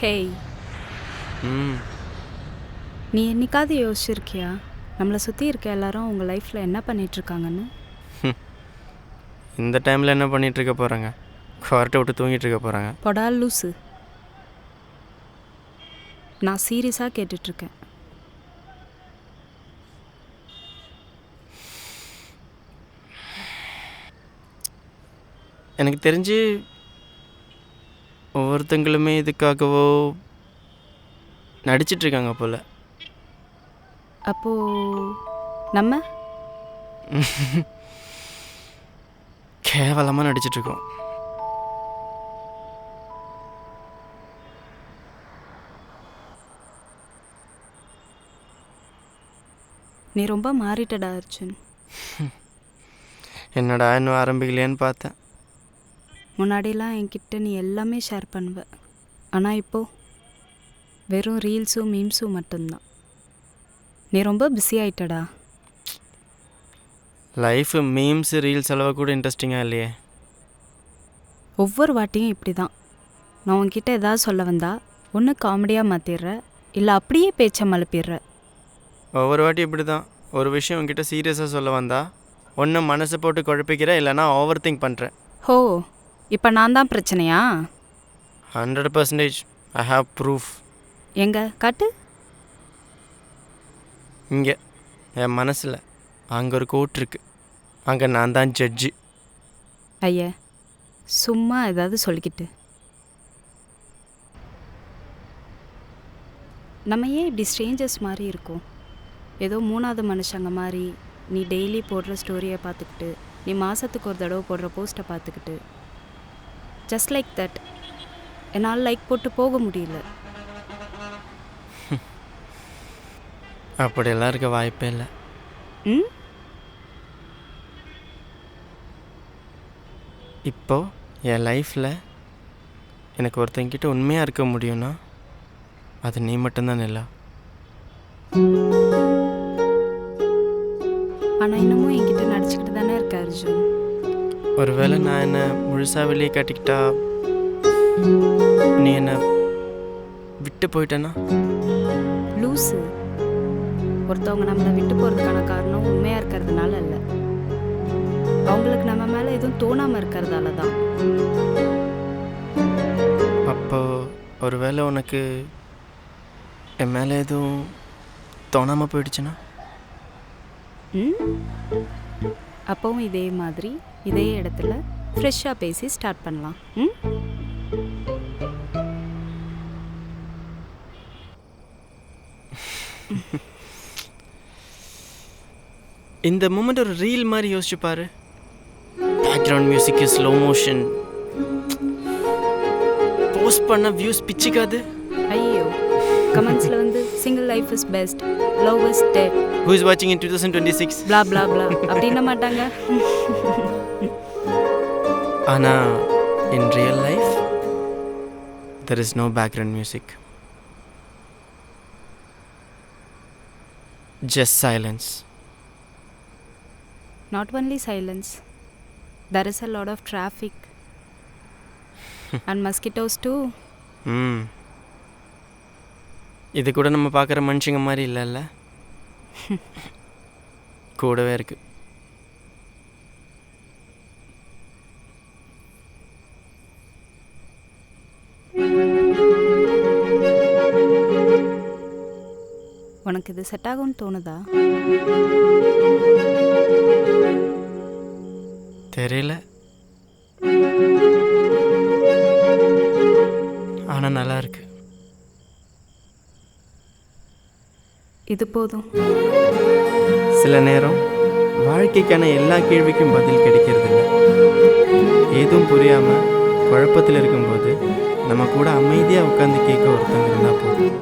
Hey, ம் நீ என்னைக்காவது யோசிச்சிருக்கியா நம்மளை சுற்றி இருக்க எல்லாரும் உங்கள் லைஃப்பில் என்ன பண்ணிகிட்ருக்காங்கன்னு? இந்த டைமில் என்ன பண்ணிகிட்டு இருக்க போகிறாங்க? குவார்ட்டை விட்டு தூங்கிட்டு இருக்க போகிறாங்க. பொடா லூசு, நான் சீரியஸாக கேட்டுட்ருக்கேன். எனக்கு தெரிஞ்சு ஒவ்வொருத்தங்களுமே இதுக்காகவோ நடிச்சிட்ருக்காங்க போல். அப்போது நம்ம கேவலமாக நடிச்சிட்ருக்கோம். நீ ரொம்ப மாறிட்டடா அர்ஜுன். என்னடா இன்னும் ஆரம்பிக்கலையேன்னு பார்த்தேன். முன்னாடிலாம் என்கிட்ட நீ எல்லாமே ஷேர் பண்ணுவ, ஆனால் இப்போது வெறும் ரீல்ஸும் மீம்ஸும் மட்டும்தான். நீ ரொம்ப பிஸி ஆயிட்டடா. லைஃபு மீம்ஸு ரீல்ஸ் அளவு கூட இன்ட்ரெஸ்டிங்காக இல்லையே. ஒவ்வொரு வாட்டியும் இப்படி தான். நான் உன்கிட்ட ஏதாவது சொல்ல வந்தா ஒன்று காமெடியாக மாற்றிடுற, இல்லை அப்படியே பேச்சை மழுப்பிடுற. ஒவ்வொரு வாட்டி இப்படி தான். ஒரு விஷயம் உங்ககிட்ட சீரியஸாக சொல்ல வந்தா ஒன்று மனசை போட்டு குழப்பிக்கிற, இல்லைனா ஓவர் திங்க் பண்ணுறேன். ஹோ, இப்போ நான் தான் பிரச்சனையா? 100% ஐ ஹாவ் ப்ரூஃப். எங்க காட்டு. இங்கே என் மனசில் அங்கே ஒரு கோர்ட் இருக்குது. அங்கே நான் தான் ஜட்ஜு. ஐயா, சும்மா ஏதாவது சொல்லிக்கிட்டு. நம்ம ஏன் இப்படி ஸ்ட்ரேஞ்சர்ஸ் மாதிரி இருக்கோம்? ஏதோ மூணாவது மனுஷங்க மாதிரி. நீ டெய்லி போடுற ஸ்டோரியை பார்த்துக்கிட்டு, நீ மாதத்துக்கு ஒரு தடவை போடுற போஸ்ட்டை பார்த்துக்கிட்டு, ஜஸ்ட் லைக் தட் என்னால் லைக் போட்டு போக முடியல. அப்படியெல்லாம் இருக்க வாய்ப்பே இல்லை. ம், இப்போது என் லைஃப்பில் எனக்கு ஒருத்தங்கிட்ட உண்மையாக இருக்க முடியும்னா அது நீ மட்டும்தான் இல்லை. ஆனால் இன்னமும் என்கிட்ட நடிச்சுக்கிட்டு தானே இருக்க அர்ஜுன். ஒருவேளை நான் என்னை முழுசாக வெளியே காட்டிக்கிட்டா நீ என்னை விட்டு போயிட்டேன்னா? லூஸு, ஒருத்தவங்க நம்மளை விட்டு போகிறதுக்கான காரணம் உண்மையாக இருக்கிறதுனால இல்லை, அவங்களுக்கு நம்ம மேலே எதுவும் தோணாமல் இருக்கிறதால தான். அப்போ ஒருவேளை உனக்கு என் மேலே எதுவும் தோணாமல் போயிடுச்சுன்னா? ம், அப்போவும் இதே மாதிரி இதே இடத்துல ஃப்ரெஷ்ஷாக பேசி ஸ்டார்ட் பண்ணலாம். ம், இந்த மூமெண்ட் ஒரு ரீல் மாதிரி யோசிச்சு பாரு. Background music, slow motion, post பண்ண வியூஸ் பிச்சுக்காது. ஐயோ, கமெண்ட்ஸில் வந்து single life is best, love is dead, Who is watching in 2026? blah blah blah அப்படின்ன மாட்டாங்க. ஆனால் in real life there is no background music, just silence. Not only silence, there is a lot of traffic and mosquitoes too. இது கூட நம்ம பார்க்குற மனுஷங்க மாதிரி இல்லைல்ல, கூடவே இருக்கு. உனக்கு இது செட் ஆகும்னு தோணுதா? தெரியல, ஆனால் நல்லா இருக்கு. இது போதும். சில நேரம் வாழ்க்கைக்கான எல்லா கேள்விக்கும் பதில் கிடைக்கிறதில்ல. எதுவும் புரியாமல் குழப்பத்தில் இருக்கும்போது நம்ம கூட அமைதியாக உட்காந்து கேட்க ஒருத்தங்க இருந்தால் போதும்.